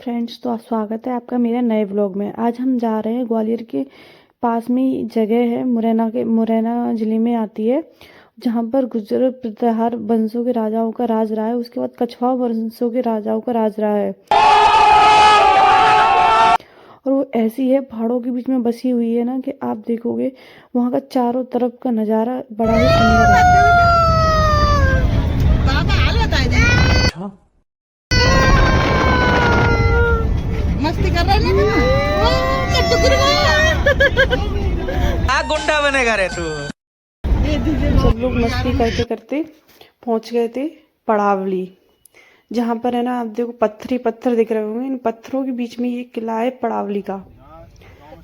Friends, तो स्वागत है आपका मेरे नए व्लॉग में। आज हम जा रहे हैं ग्वालियर के पास में ही जगह है, मुरैना ज़िले में आती है, जहाँ पर गुर्जर प्रतिहार वंशों के राजाओं का राज रहा है। उसके बाद कछवाहा वंशों के राजाओं का राज रहा है और वो ऐसी है, पहाड़ों के बीच में बसी हुई है ना कि आप देखोगे वहाँ का चारों तरफ का नज़ारा बड़ा ही सुंदर है। मस्ती कर रहे गुंडा बनेगा रे तू। सब लोग मस्ती करते करते पहुंच गए थे पड़ावली, जहाँ पर है ना, आप देखो पत्थर ही पत्थर दिख रहे होंगे। इन पत्थरों के बीच में ये किला है पड़ावली का।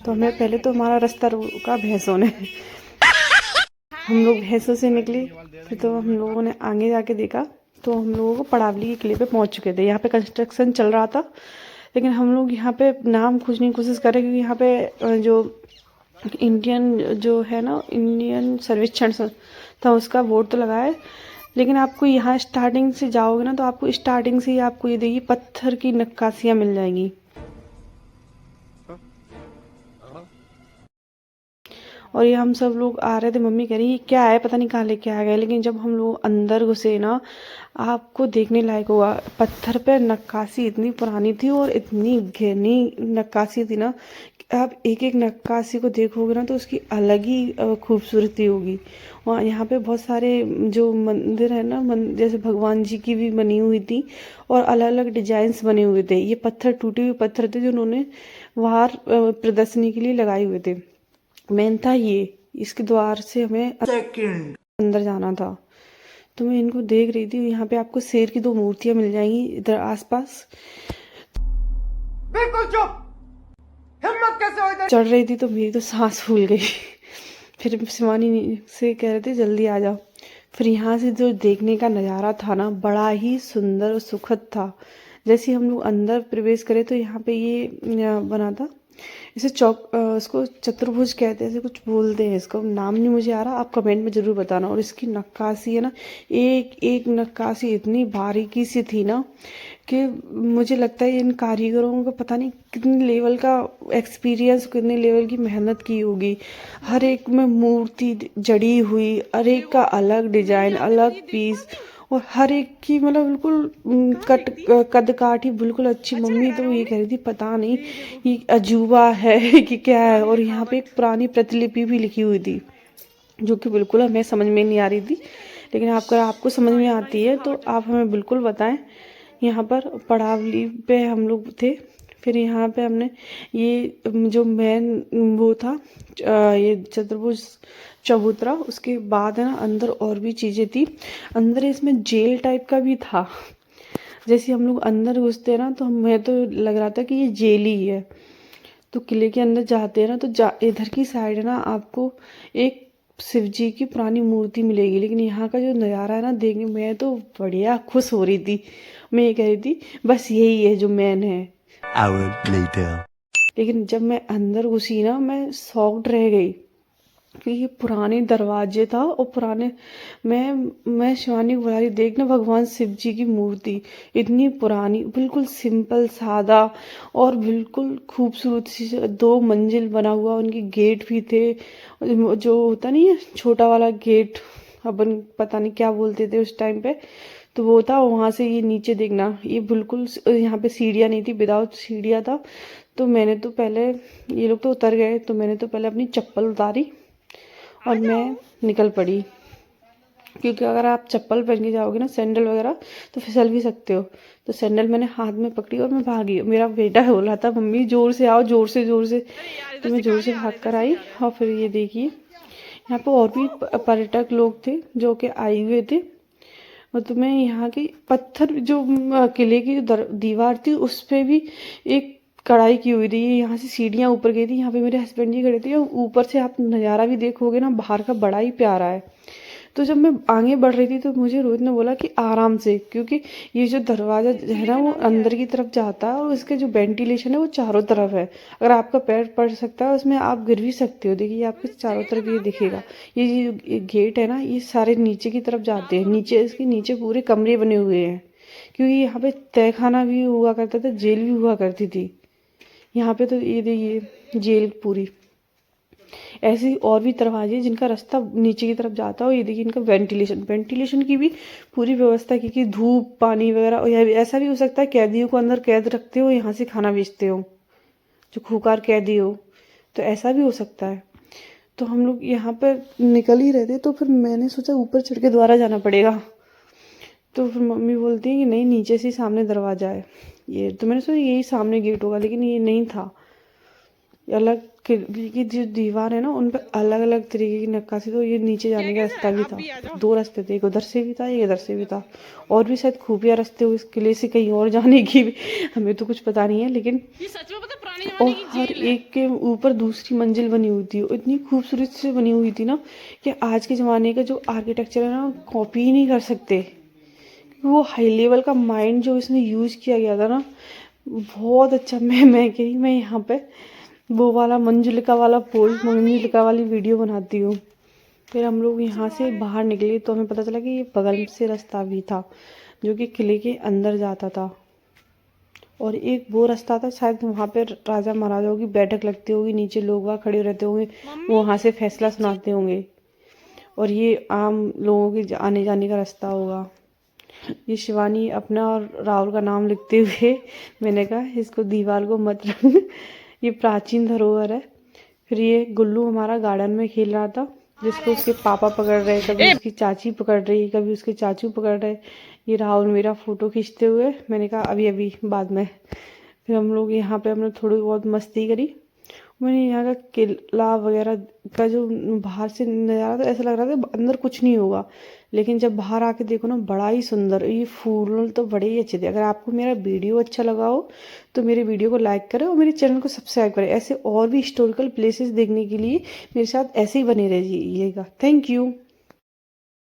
तो हमें पहले तो हमारा रास्ता रोका भैंसों ने। हम लोग भैंसों से निकले, फिर तो हम लोगों ने आगे जाके देखा तो हम लोगों को पड़ावली के किले पे पहुंच चुके थे। यहाँ पे कंस्ट्रक्शन चल रहा था, लेकिन हम लोग यहाँ पे नाम खोजने की कोशिश कर रहे, क्योंकि यहाँ पे जो इंडियन जो है ना, इंडियन सर्वेक्षण था, उसका बोर्ड तो लगा है। लेकिन आपको यहाँ स्टार्टिंग से जाओगे ना, तो आपको स्टार्टिंग से ही आपको ये देखिए पत्थर की नक्काशियाँ मिल जाएंगी। और ये हम सब लोग आ रहे थे, मम्मी कह रही क्या है, पता नहीं कहाँ लेके आ गए। लेकिन जब हम लोग अंदर घुसे ना, आपको देखने लायक होगा। पत्थर पे नक्काशी इतनी पुरानी थी और इतनी घनी नक्काशी थी ना, आप एक एक नक्काशी को देखोगे ना तो उसकी अलग ही खूबसूरती होगी। वहाँ यहाँ पे बहुत सारे जो मंदिर है ना, जैसे भगवान जी की भी बनी हुई थी और अलग अलग डिजाइन्स बने हुए थे। ये पत्थर टूटे हुए पत्थर थे जो उन्होंने बाहर प्रदर्शनी के लिए लगाए हुए थे। मेन था ये, इसके द्वार से हमें अंदर जाना था। तो मैं इनको देख रही थी। यहाँ पे आपको शेर की 2 मूर्तियां मिल जाएंगी इधर आसपास। बिल्कुल चुप, हिम्मत कैसे हो इधर? चढ़ रही थी तो मेरी तो सांस फूल गई। फिर शिवानी से कह रहे थे जल्दी आ जाओ। फिर यहाँ से जो देखने का नज़ारा था ना, बड़ा ही सुंदर और सुखद था। जैसे हम लोग अंदर प्रवेश करें तो यहाँ पे ये बना था, इसे उसको चतुर्भुज कहते हैं, ऐसे कुछ बोलते हैं इसको, नाम नहीं मुझे आ रहा, आप कमेंट में ज़रूर बताना। और इसकी नक्काशी है ना, एक एक नक्काशी इतनी बारीकी से थी ना कि मुझे लगता है इन कारीगरों को पता नहीं कितने लेवल का एक्सपीरियंस, कितने लेवल की मेहनत की होगी। हर एक में मूर्ति जड़ी हुई, हर एक का अलग डिजाइन, अलग पीस, और हर एक की मतलब बिल्कुल कद काठ ही बिल्कुल अच्छी। मम्मी तो ये कह रही थी पता नहीं ये अजूबा है कि क्या है। और यहाँ पे एक पुरानी प्रतिलिपि भी लिखी हुई थी, जो कि बिल्कुल हमें समझ में नहीं आ रही थी। लेकिन आपको समझ में आती है तो आप हमें बिल्कुल बताएं। यहाँ पर पड़ावली पे हम लोग थे। फिर यहाँ पे हमने ये जो मेन वो था, ये चतुर्भुज चबूतरा, उसके बाद है ना अंदर और भी चीज़ें थी। अंदर इसमें जेल टाइप का भी था। जैसे हम लोग अंदर घुसते हैं ना, तो हमें तो लग रहा था कि ये जेल ही है। तो किले के अंदर जाते हैं ना, तो इधर की साइड है ना, आपको एक शिव जी की पुरानी मूर्ति मिलेगी। लेकिन यहाँ का जो नज़ारा है ना, देखने मैं तो बढ़िया खुश हो रही थी। मैं ये कह रही थी बस यही है जो मैन है। लेकिन जब मैं अंदर घुसी ना, मैं शॉक्ड रह गई, क्योंकि ये पुराने दरवाजे था और पुराने, मैं शिवानी को बुला रही, देखना भगवान शिव जी की मूर्ति इतनी पुरानी, बिल्कुल सिंपल सादा और बिल्कुल खूबसूरत सी, 2 मंजिल बना हुआ। उनके गेट भी थे, जो होता नहीं है छोटा वाला गेट, अपन पता नहीं क्या बोलते थे उस टाइम पे, तो वो था। वहाँ से ये नीचे देखना, ये बिल्कुल यहाँ पे सीढ़ियाँ नहीं थी, विदाउट सीढ़ियाँ था। तो मैंने तो पहले, ये लोग तो उतर गए, तो मैंने तो पहले अपनी चप्पल उतारी और मैं निकल पड़ी। क्योंकि अगर आप चप्पल पहन के जाओगे ना, सैंडल वगैरह, तो फिसल भी सकते हो। तो सैंडल मैंने हाथ में पकड़ी और मैं भागी। मेरा बेटा बोल रहा था मम्मी जोर से आओ, जोर से जोर से। तो मैं जोर से भाग कर आई। और फिर ये देखिए, यहाँ पे और भी पर्यटक लोग थे जो कि आए हुए थे। और तो मैं यहाँ की पत्थर जो किले की जो दीवार थी, उस पर भी एक कढ़ाई की हुई थी। यहाँ से सीढ़ियाँ ऊपर गई थी, यहाँ पे मेरे हस्बैंड जी खड़े थे। और ऊपर से आप नज़ारा भी देखोगे ना बाहर का, बड़ा ही प्यारा है। तो जब मैं आगे बढ़ रही थी तो मुझे रोहित ने बोला कि आराम से, क्योंकि ये जो दरवाज़ा है ना, वो अंदर की तरफ जाता है और उसके जो वेंटिलेशन है वो चारों तरफ है। अगर आपका पैर पड़ सकता है उसमें, आप गिर भी सकते हो। देखिए आपके चारों तरफ ये दिखेगा, ये जो गेट है ना, ये सारे नीचे की तरफ जाते हैं। नीचे, इसके नीचे पूरे कमरे बने हुए हैं, क्योंकि यहाँ पे तय खाना भी हुआ करता था, जेल भी हुआ करती थी। यहाँ पे तो ये देखिए जेल पूरी, ऐसी और भी दरवाजे जिनका रास्ता नीचे की तरफ जाता हो। ये देखिए इनका वेंटिलेशन की भी पूरी व्यवस्था की कि धूप पानी वगैरह। और ऐसा भी हो सकता है कैदियों को अंदर कैद रखते हो, यहाँ से खाना बेचते हो, जो खूंखार कैदी हो, तो ऐसा भी हो सकता है। तो हम लोग यहाँ पर निकल ही रहे थे, तो फिर मैंने सोचा ऊपर चढ़ के दोबारा जाना पड़ेगा। तो फिर मम्मी बोलती है कि नहीं, नीचे से ही सामने दरवाज़ा है ये। तो मैंने सोचा यही सामने गेट होगा, लेकिन ये नहीं था। अलग की जो दीवार है ना, उन पर अलग अलग तरीके की नक्काशी। तो ये नीचे जाने का रास्ता भी था, दो रास्ते थे, एक उधर से भी था एक इधर से भी था। और भी शायद खुफिया रास्ते हो इस किले से कहीं और जाने की भी, हमें तो कुछ पता नहीं है। लेकिन और हर एक के ऊपर दूसरी मंजिल बनी हुई थी, इतनी खूबसूरत से बनी हुई थी ना कि आज के ज़माने का जो आर्किटेक्चर है ना, कॉपी ही नहीं कर सकते। वो हाई लेवल का माइंड जो इसमें यूज़ किया गया था ना, बहुत अच्छा। मैं यहाँ पे वो वाला मंजुलिका वाला पोल, मंजुलिका वाली वीडियो बनाती हूँ। फिर हम लोग यहाँ से बाहर निकले तो हमें पता चला कि ये बगल से रास्ता भी था जो कि किले के अंदर जाता था। और एक वो रास्ता था, शायद वहाँ पे राजा महाराजाओं की बैठक लगती होगी, नीचे लोग वहाँ खड़े रहते होंगे, वहाँ से फैसला सुनाते होंगे। और ये आम लोगों के आने जाने का रास्ता होगा। ये शिवानी अपना और राहुल का नाम लिखते हुए मैंने कहा इसको दीवार को मत रंग, ये प्राचीन धरोहर है। फिर ये गुल्लू हमारा गार्डन में खेल रहा था, जिसको उसके पापा पकड़ रहे, कभी उसकी चाची पकड़ रही, कभी उसके चाचू पकड़ रहे। ये राहुल मेरा फ़ोटो खींचते हुए, मैंने कहा अभी अभी बाद में। फिर हम लोग यहाँ पे हमने थोड़ी बहुत मस्ती करी। मैंने यहाँ का किला वगैरह का जो बाहर से नज़ारा था, ऐसा लग रहा था अंदर कुछ नहीं होगा, लेकिन जब बाहर आके देखो ना, बड़ा ही सुंदर। ये फूल तो बड़े ही अच्छे थे। अगर आपको मेरा वीडियो अच्छा लगा हो तो मेरे वीडियो को लाइक करें और मेरे चैनल को सब्सक्राइब करें। ऐसे और भी हिस्टोरिकल प्लेसेस देखने के लिए मेरे साथ ऐसे ही बने रहिएगा। Thank you.